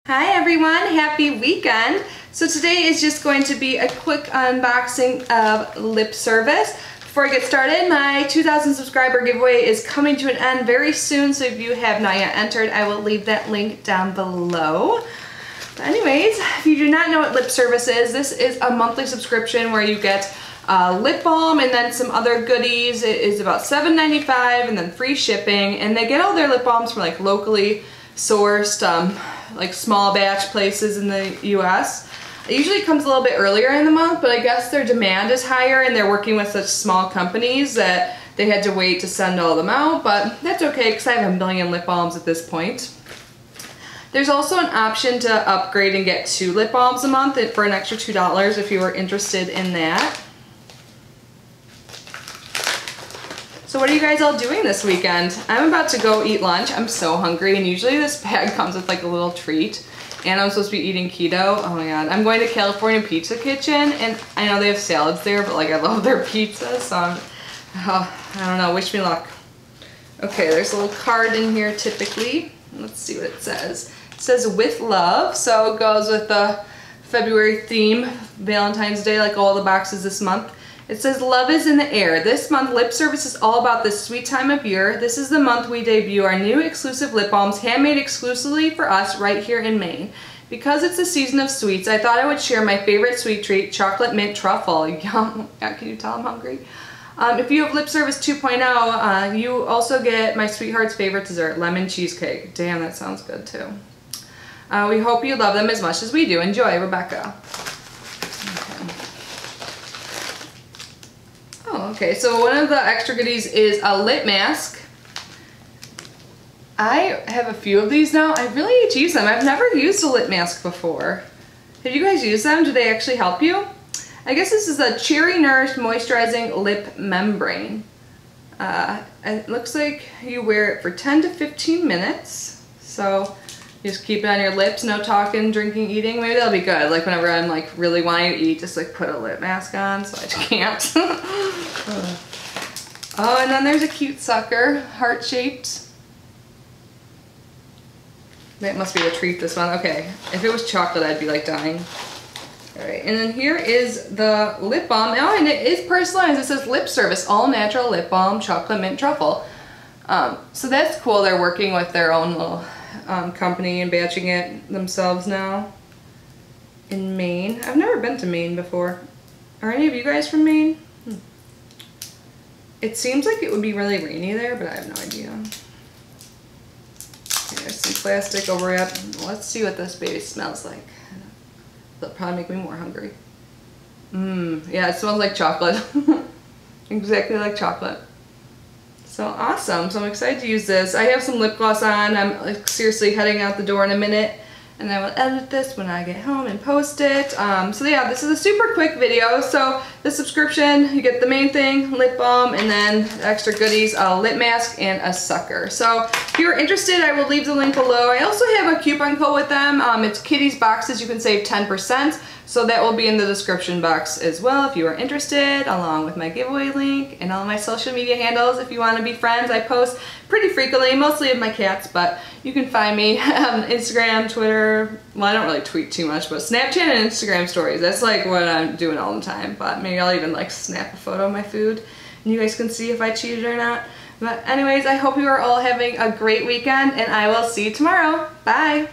Hi everyone, happy weekend. So today is just going to be a quick unboxing of Lip Service. Before I get started, my 2,000 subscriber giveaway is coming to an end very soon, so if you have not yet entered, I will leave that link down below. But anyways, if you do not know what Lip Service is, this is a monthly subscription where you get lip balm and then some other goodies. It is about $7.95 and then free shipping, and they get all their lip balms from like locally sourced like small batch places in the US. It usually comes a little bit earlier in the month, but I guess their demand is higher and they're working with such small companies that they had to wait to send all them out, but that's okay because I have a million lip balms at this point. There's also an option to upgrade and get 2 lip balms a month for an extra $2 if you were interested in that. So what are you guys all doing this weekend? I'm about to go eat lunch. I'm so hungry, and usually this bag comes with like a little treat, and I'm supposed to be eating keto. Oh my god. I'm going to California Pizza Kitchen, and I know they have salads there, but like I love their pizza, so I don't know, wish me luck. Okay, there's a little card in here typically. Let's see what it says. It says with love, so it goes with the February theme, Valentine's Day, like all the boxes this month. It says, love is in the air. This month, Lip Service is all about this sweet time of year. This is the month we debut our new exclusive lip balms, handmade exclusively for us right here in Maine. Because it's the season of sweets, I thought I would share my favorite sweet treat, chocolate mint truffle. Yum. Can you tell I'm hungry? If you have Lip Service 2.0, you also get my sweetheart's favorite dessert, lemon cheesecake. Damn, that sounds good too. We hope you love them as much as we do. Enjoy, Rebecca. Okay, so one of the extra goodies is a lip mask. I have a few of these now. I really need to use them. I've never used a lip mask before. Have you guys used them? Do they actually help you? I guess this is a Cherry Nourished Moisturizing Lip Membrane. It looks like you wear it for 10 to 15 minutes. So you just keep it on your lips, no talking, drinking, eating. Maybe that'll be good. Like whenever I'm like really wanting to eat, just like put a lip mask on so I can't. Oh, and then there's a cute sucker, heart-shaped. That must be the treat, this one. Okay, if it was chocolate, I'd be like dying. All right, and then here is the lip balm. Oh, and it is personalized. It says Lip Service, all natural lip balm, chocolate mint truffle. So that's cool. They're working with their own little company and batching it themselves now in Maine. I've never been to Maine before. Are any of you guys from Maine? It seems like it would be really rainy there, but I have no idea. Okay, there's some plastic overwrap. Let's see what this baby smells like. That'll probably make me more hungry. Yeah, it smells like chocolate. Exactly like chocolate. So awesome. So I'm excited to use this. I have some lip gloss on. I'm like seriously heading out the door in a minute, and I will edit this when I get home and post it. So yeah, this is a super quick video. So the subscription, you get the main thing, lip balm, and then extra goodies, a lip mask and a sucker. So if you're interested, I will leave the link below. I also have a coupon code with them. It's Kitty's Boxes. You can save 10%. So that will be in the description box as well if you are interested, along with my giveaway link and all my social media handles if you want to be friends. I post pretty frequently, mostly of my cats, but you can find me on Instagram, Twitter. Well, I don't really tweet too much, but Snapchat and Instagram stories. That's like what I'm doing all the time, but maybe I'll even like snap a photo of my food and you guys can see if I cheated or not. But anyways, I hope you are all having a great weekend, and I will see you tomorrow. Bye!